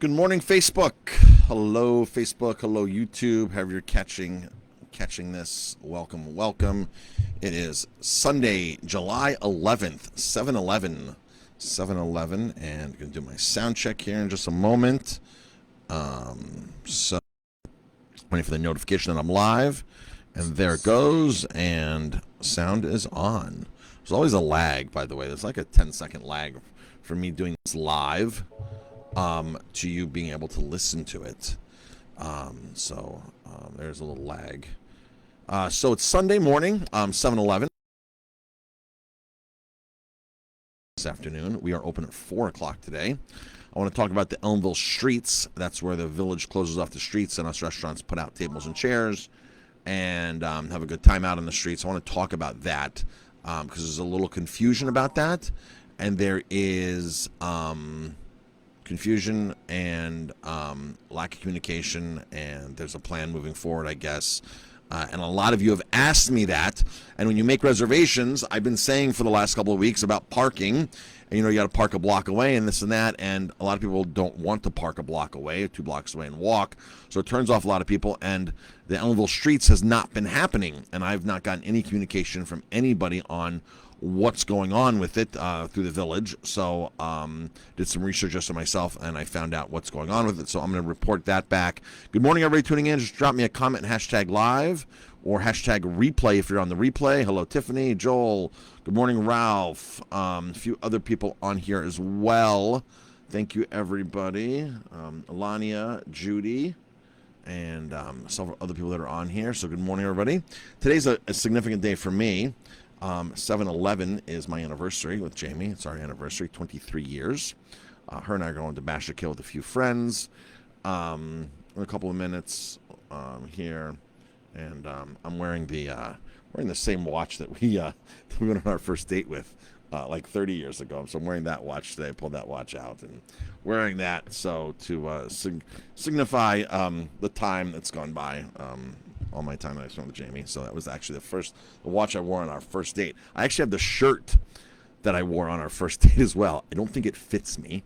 Good morning, Facebook. Hello, Facebook. Hello, YouTube. However you're catching this, welcome. It is Sunday, July 11th, 7/11, and I'm going to do my sound check here in just a moment. So waiting for the notification that I'm live, and there it goes, and sound is on. There's always a lag, by the way. There's like a 10-second lag for me doing this live. To you being able to listen to it. There's a little lag. So it's Sunday morning, 7/11. This afternoon. We are open at 4 o'clock today. I want to talk about the Ellenville Streets. That's where the village closes off the streets and us restaurants put out tables and chairs and have a good time out on the streets. I want to talk about that because there's a little confusion about that. And there is... confusion and lack of communication, and there's a plan moving forward, I guess. And a lot of you have asked me that. And when you make reservations, I've been saying for the last couple of weeks about parking. And, you got to park a block away and this and that. And a lot of people don't want to park a block away, 2 blocks away, and walk. So it turns off a lot of people. And the Ellenville Streets has not been happening. And I've not gotten any communication from anybody on what's going on with it through the village. So did some research just to myself, and I found out what's going on with it. So I'm going to report that back. Good morning, everybody tuning in. Just drop me a comment and hashtag live or hashtag replay if you're on the replay. Hello, Tiffany, Joel. Good morning, Ralph. A few other people on here as well. Thank you, everybody. Alania, Judy, and several other people that are on here. So good morning, everybody. Today's a significant day for me. 7/11 is my anniversary with Jamie. It's our anniversary, 23 years. Her and I are going to Basha Kill with a few friends in a couple of minutes here. And I'm wearing the same watch that we went on our first date with like 30 years ago. So I'm wearing that watch today. I pulled that watch out and wearing that so to signify the time that's gone by. All my time that I spent with Jamie. So that was actually the watch I wore on our first date. I actually have the shirt that I wore on our first date as well. I don't think it fits me,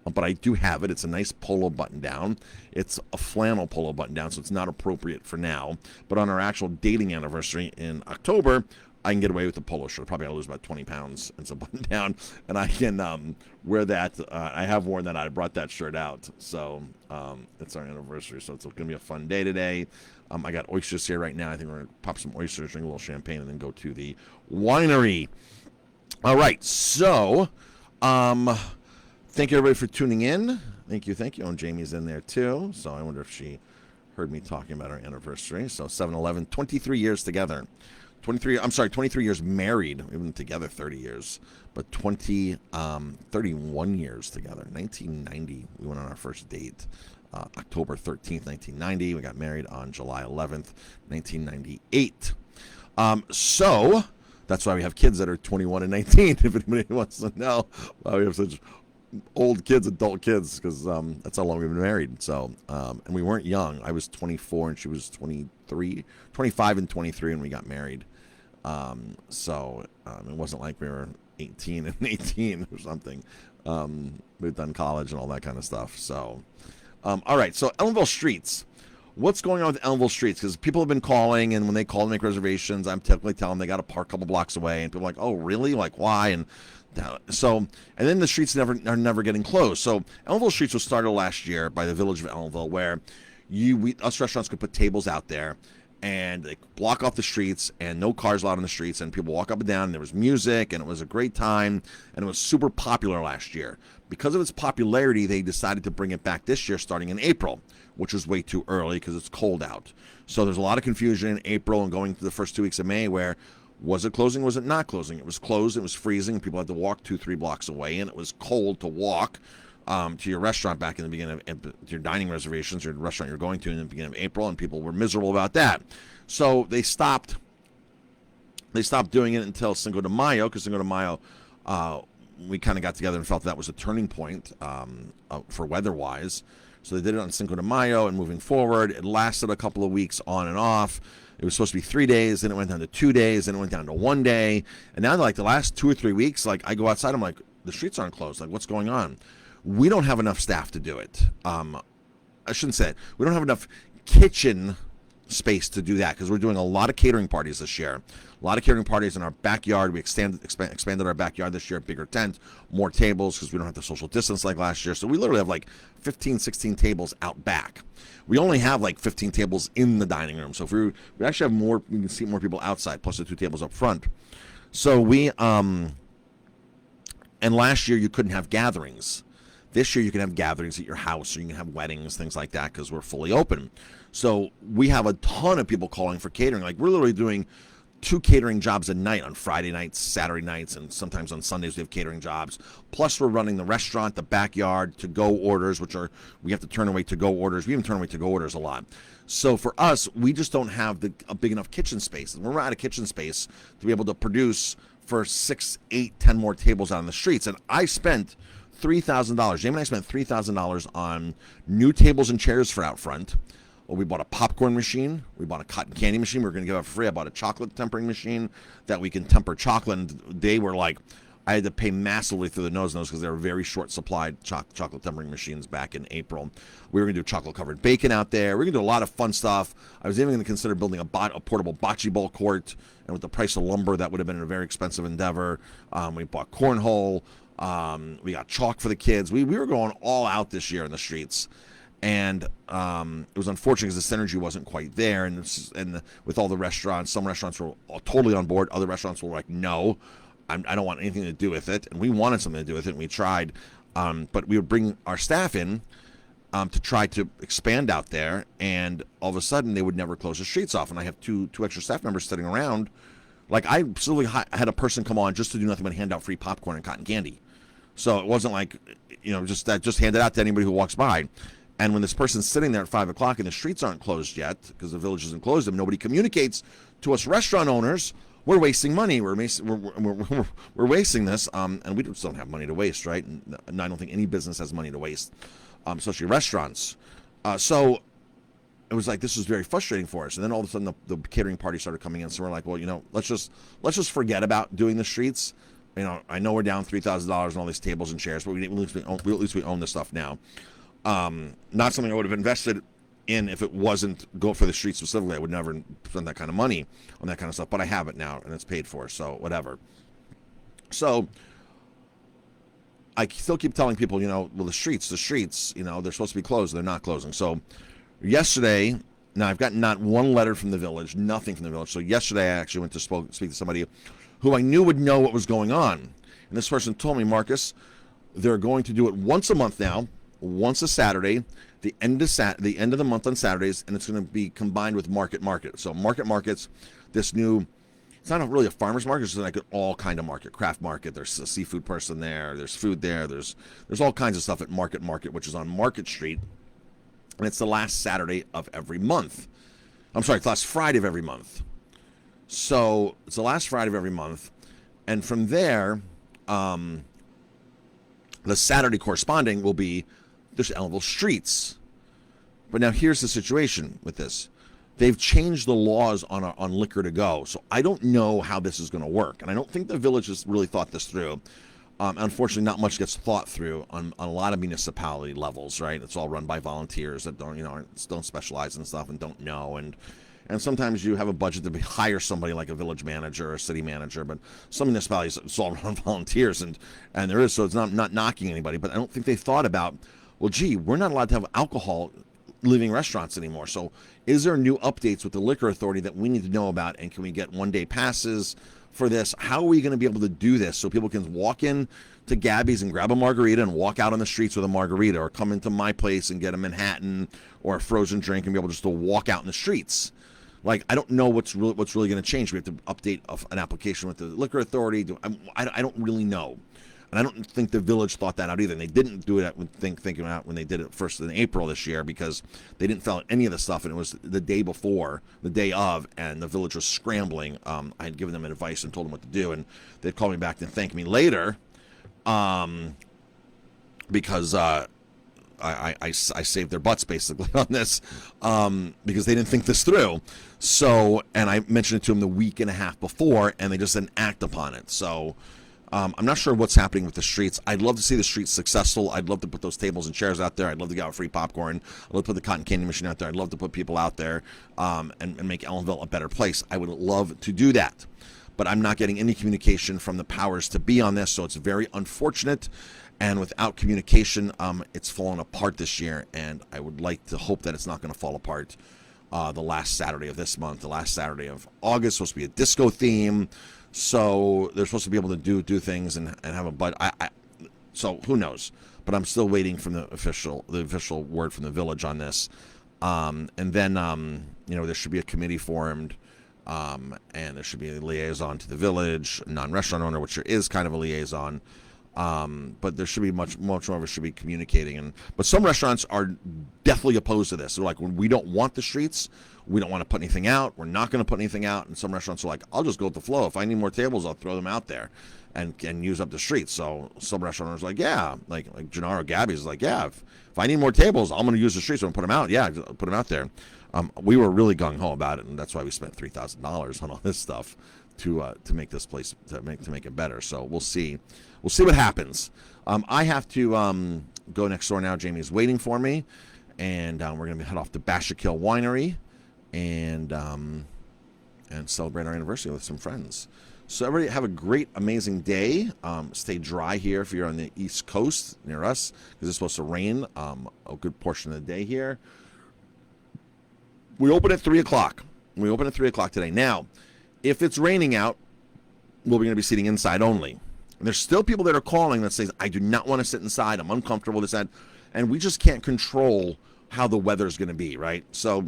but I do have it. It's a nice polo button down. It's a flannel polo button down, so it's not appropriate for now. But on our actual dating anniversary in October, I can get away with the polo shirt. Probably I'll lose about 20 pounds. It's a button down, and I can wear that. I have worn that. I brought that shirt out. So it's our anniversary, so it's going to be a fun day today. I got oysters here right now. I think we're going to pop some oysters, drink a little champagne, and then go to the winery. All right, so thank you, everybody, for tuning in. Thank you. And Jamie's in there, too. So I wonder if she heard me talking about our anniversary. So 7/11, 23 years together. 23 years married. We've been together 30 years, but 31 years together. 1990, we went on our first date. October 13th, 1990. We got married on July 11th, 1998. So that's why we have kids that are 21 and 19, if anybody wants to know why we have such old kids, adult kids, because that's how long we've been married. So, and we weren't young. I was 24 and she was 25 and 23 when we got married. It wasn't like we were 18 and 18 or something. We've done college and all that kind of stuff. So, all right. So Ellenville Streets. What's going on with Ellenville Streets? Because people have been calling, and when they call to make reservations, I'm typically telling them they got to park a couple blocks away, and people are like, "Oh, really? Like, why?" And then the streets are never getting closed. So Ellenville Streets was started last year by the village of Ellenville, where us restaurants could put tables out there, and they block off the streets, and no cars allowed on the streets, and people walk up and down, and there was music, and it was a great time, and it was super popular last year. Because of its popularity, they decided to bring it back this year starting in April, which was way too early because it's cold out. So there's a lot of confusion in April and going through the first 2 weeks of May where was it closing, was it not closing? It was closed, it was freezing, people had to walk 2-3 blocks away, and it was cold to walk to your restaurant back in the beginning of your dining reservations, your restaurant you're going to in the beginning of April, and people were miserable about that. So they stopped doing it until Cinco de Mayo, because Cinco de Mayo we kind of got together and felt that was a turning point for weather-wise. So they did it on Cinco de Mayo, and moving forward, it lasted a couple of weeks on and off. It was supposed to be 3 days, then it went down to 2 days, then it went down to 1 day. And now, like, the last 2 or 3 weeks, like, I go outside, I'm like, the streets aren't closed. Like, what's going on? We don't have enough staff to do it. I shouldn't say it. We don't have enough kitchen space to do that because we're doing a lot of catering parties this year. A lot of catering parties in our backyard. We expanded our backyard this year, bigger tent, more tables because we don't have to social distance like last year. So we literally have like 15, 16 tables out back. We only have like 15 tables in the dining room. So if we actually have more, we can seat more people outside, plus the 2 tables up front. So and last year you couldn't have gatherings. This year you can have gatherings at your house, or you can have weddings, things like that, because we're fully open. So we have a ton of people calling for catering. Like, we're literally doing 2 catering jobs a night on Friday nights, Saturday nights, and sometimes on Sundays we have catering jobs. Plus we're running the restaurant, the backyard, to-go orders, we have to turn away to-go orders. We even turn away to-go orders a lot. So for us, we just don't have a big enough kitchen space. And we're out of kitchen space to be able to produce for 6, 8, 10 more tables out on the streets. And I spent $3,000. Jamie and I spent $3,000 on new tables and chairs for out front. Well, we bought a popcorn machine. We bought a cotton candy machine. We were going to give out for free. I bought a chocolate tempering machine that we can temper chocolate. And they were like, I had to pay massively through the nose because they were very short supplied chocolate tempering machines back in April. We were going to do chocolate covered bacon out there. We were going to do a lot of fun stuff. I was even going to consider building a portable bocce ball court. And with the price of lumber, that would have been a very expensive endeavor. We bought cornhole. We got chalk for the kids. We were going all out this year in the streets. And it was unfortunate because the synergy wasn't quite there. And with all the restaurants, some restaurants were totally on board. Other restaurants were like, no, I don't want anything to do with it. And we wanted something to do with it, and we tried. But we would bring our staff in to try to expand out there. And all of a sudden, they would never close the streets off. And I have two extra staff members sitting around. Like, I absolutely had a person come on just to do nothing but hand out free popcorn and cotton candy. So it wasn't like, just hand it out to anybody who walks by. And when this person's sitting there at 5 o'clock and the streets aren't closed yet because the village isn't closed, and nobody communicates to us restaurant owners, we're wasting money. We're wasting this, and we just don't have money to waste, right? And I don't think any business has money to waste, especially restaurants. So it was like, this was very frustrating for us. And then all of a sudden the catering party started coming in. So we're like, well, let's just forget about doing the streets. I know we're down $3,000 on all these tables and chairs, but at least we own this stuff now. Not something I would have invested in if it wasn't go for the streets specifically. I would never spend that kind of money on that kind of stuff, but I have it now and it's paid for, so whatever. So I still keep telling people, well, the streets, they're supposed to be closed. They're not closing. So yesterday, now I've gotten not one letter from the village, nothing from the village. So yesterday I actually went to speak to somebody who I knew would know what was going on. And this person told me, Marcus, they're going to do it once a month now, once a Saturday, the end of the month on Saturdays, and it's going to be combined with market. So market's this new, it's not really a farmer's market, it's like an all kind of market, craft market. There's a seafood person there, there's food there, there's all kinds of stuff at market, which is on Market Street, and it's the last Saturday of every month. I'm sorry, it's the last Friday of every month. So it's the last Friday of every month, and from there, the Saturday corresponding will be there's Ellenville Streets. But now here's the situation with this. They've changed the laws on liquor to go. So I don't know how this is going to work. And I don't think the village has really thought this through. Unfortunately, not much gets thought through on a lot of municipality levels, right? It's all run by volunteers that don't specialize in stuff and don't know. And sometimes you have a budget to hire somebody like a village manager or a city manager, but some municipalities, it's all run volunteers, and there is, so it's not knocking anybody. But I don't think they thought about, well, gee, we're not allowed to have alcohol leaving restaurants anymore. So is there new updates with the liquor authority that we need to know about? And can we get one-day passes for this? How are we going to be able to do this so people can walk in to Gabby's and grab a margarita and walk out on the streets with a margarita, or come into my place and get a Manhattan or a frozen drink and be able just to walk out in the streets? Like, I don't know what's really going to change. We have to update an application with the liquor authority. I don't really know. And I don't think the village thought that out either. And they didn't do it thinking out when they did it first in April this year, because they didn't fill out any of the stuff, and it was the day of, and the village was scrambling. I had given them advice and told them what to do, and they'd call me back to thank me later, because I saved their butts basically on this, because they didn't think this through. So, and I mentioned it to them the week and a half before, and they just didn't act upon it. So I'm not sure what's happening with the streets. I'd love to see the streets successful. I'd love to put those tables and chairs out there. I'd love to get out free popcorn. I'd love to put the cotton candy machine out there. I'd love to put people out there and make Ellenville a better place. I would love to do that. But I'm not getting any communication from the powers to be on this, so it's very unfortunate. And without communication, it's fallen apart this year, and I would like to hope that it's not going to fall apart the last Saturday of this month, the last Saturday of August. Supposed to be a disco theme. So they're supposed to be able to do things and have a so who knows? But I'm still waiting from the official word from the village on this. And then there should be a committee formed, and there should be a liaison to the village, non-restaurant owner, which there is kind of a liaison. But there should be much more of us should be communicating. But some restaurants are definitely opposed to this. They're like, when we don't want the streets, we don't want to put anything out. We're not going to put anything out. And some restaurants are like, I'll just go with the flow. If I need more tables, I'll throw them out there and use up the streets. So some restaurants are like, yeah, like Gennaro Gabby's like, yeah, if I need more tables, I'm going to use the streets. I'm going to put them out. Yeah, put them out there. We were really gung-ho about it, and that's why we spent $3,000 on all this stuff to make this place to make it better. So we'll see. We'll see what happens. I have to go next door now. Jamie's waiting for me, and we're going to head off to Bashakil Winery and celebrate our anniversary with some friends. So everybody have a great, amazing day. Stay dry here if you're on the East Coast near us, because it's supposed to rain a good portion of the day here. We open at 3 o'clock. We open at 3 o'clock today. Now, if it's raining out, we're going to be sitting inside only. And there's still people that are calling that says, I do not want to sit inside. I'm uncomfortable. This, that. And we just can't control how the weather's going to be, right? So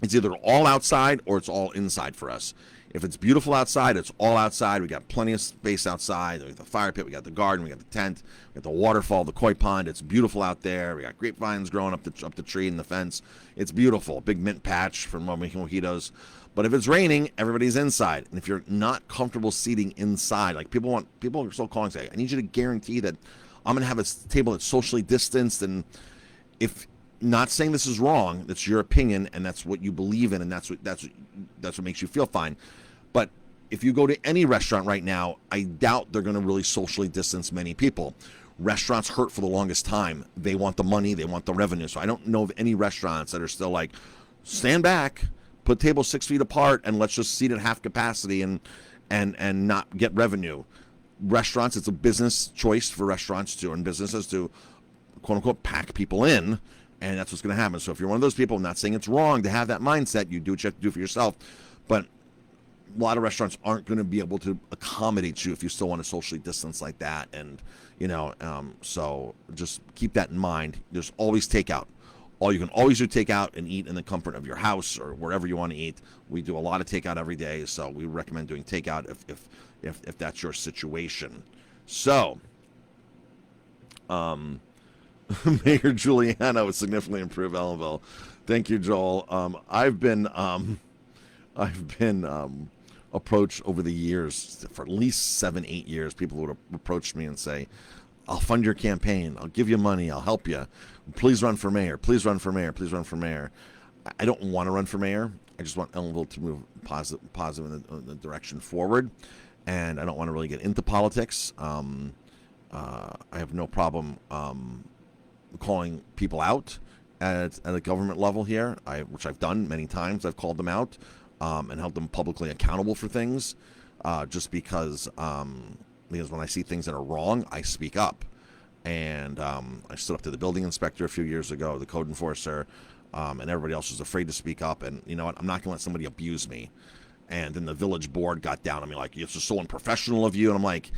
it's either all outside or it's all inside for us. If it's beautiful outside, it's all outside. We got plenty of space outside. We got the fire pit. We got the garden. We got the tent. We got the waterfall, the koi pond. It's beautiful out there. We got grapevines growing up the tree and the fence. It's beautiful. Big mint patch for making mojitos. But if it's raining, everybody's inside. And if you're not comfortable seating inside, like people are still calling saying, I need you to guarantee that I'm going to have a table that's socially distanced. And if not saying this is wrong, that's your opinion and that's what you believe in, and that's what makes you feel fine. But if you go to any restaurant right now, I doubt they're going to really socially distance many people. Restaurants hurt for the longest time. They want the money, they want the revenue. So I don't know of any restaurants that are still like, stand back, put tables 6 feet apart, and let's just seat at half capacity and not get revenue. Restaurants, it's a business choice for restaurants to and businesses to quote unquote pack people in, and that's what's going to happen. So if you're one of those people, I'm not saying it's wrong to have that mindset. You do what you have to do for yourself, but a lot of restaurants aren't going to be able to accommodate you if you still want to socially distance like that. And so just keep that in mind. There's always takeout. You can always do takeout and eat in the comfort of your house or wherever you want to eat. We do a lot of takeout every day, so we recommend doing takeout if that's your situation. So, Mayor Guiliano would significantly improve Ellenville. Thank you, Joel. I've been approached over the years, for at least 7-8 years, people would approach me and say, I'll fund your campaign. I'll give you money. I'll help you. Please run for mayor. Please run for mayor. Please run for mayor. I don't want to run for mayor. I just want Ellenville to move positive in the direction forward. And I don't want to really get into politics. I have no problem calling people out at a government level here, which I've done many times. I've called them out and held them publicly accountable for things, just because when I see things that are wrong, I speak up. And I stood up to the building inspector a few years ago, the code enforcer, and everybody else was afraid to speak up. And you know what? I'm not going to let somebody abuse me. And then the village board got down on me like, it's just so unprofessional of you. And I'm like,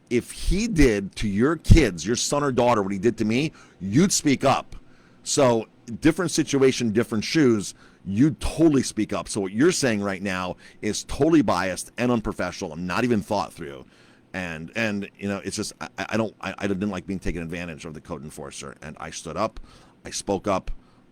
if he did to your kids, your son or daughter, what he did to me, you'd speak up. So different situation, different shoes, you'd totally speak up. So what you're saying right now is totally biased and unprofessional and not even thought through. And it's just, I didn't like being taken advantage of, the code enforcer. And I stood up, I spoke up,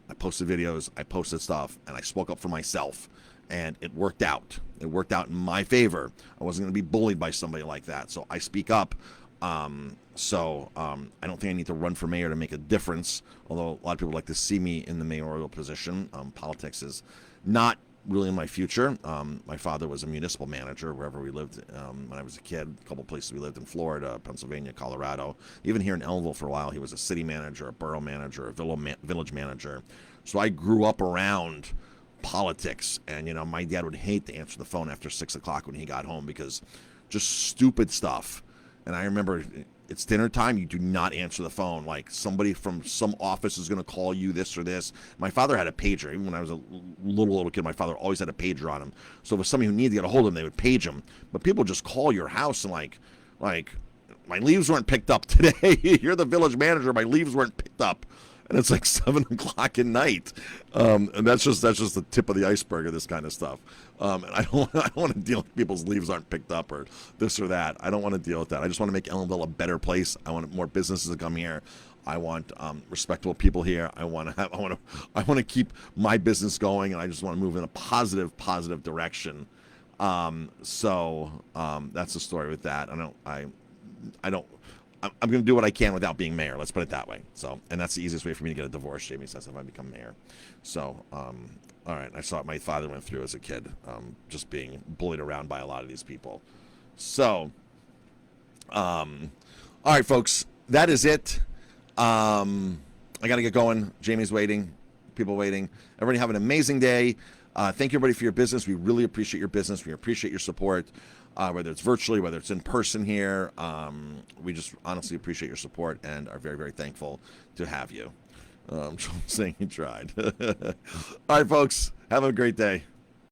I posted videos, I posted stuff, and I spoke up for myself. And it worked out. It worked out in my favor. I wasn't going to be bullied by somebody like that. So I speak up. I don't think I need to run for mayor to make a difference, although a lot of people like to see me in the mayoral position. Politics is not really in my future. My father was a municipal manager wherever we lived when I was a kid. A couple places we lived in Florida, Pennsylvania, Colorado. Even here in Ellenville for a while, he was a city manager, a borough manager, a village manager. So I grew up around politics, and my dad would hate to answer the phone after 6 o'clock when he got home because just stupid stuff. And I remember it's dinner time, you do not answer the phone. Like somebody from some office is going to call you this or this. My father had a pager. Even when I was a little kid, my father always had a pager on him. So if it was somebody who needed to get a hold of him, they would page him. But people just call your house and like my leaves weren't picked up today. You're the village manager. My leaves weren't picked up. And it's like 7 o'clock at night, and that's just the tip of the iceberg of this kind of stuff. And I don't want to deal with people's leaves aren't picked up or this or that. I don't want to deal with that. I just want to make Ellenville a better place. I want more businesses to come here. I want respectable people here. I want to keep my business going, and I just want to move in a positive direction. So that's the story with that. I'm going to do what I can without being mayor. Let's put it that way. So, and that's the easiest way for me to get a divorce, Jamie says, if I become mayor. So, all right. I saw what my father went through as a kid, just being bullied around by a lot of these people. So, all right, folks, that is it. I got to get going. Jamie's waiting. People waiting. Everybody have an amazing day. Thank you, everybody, for your business. We really appreciate your business. We appreciate your support. Whether it's virtually, whether it's in person here. We just honestly appreciate your support and are very, very thankful to have you. Saying he tried. All right, folks, have a great day.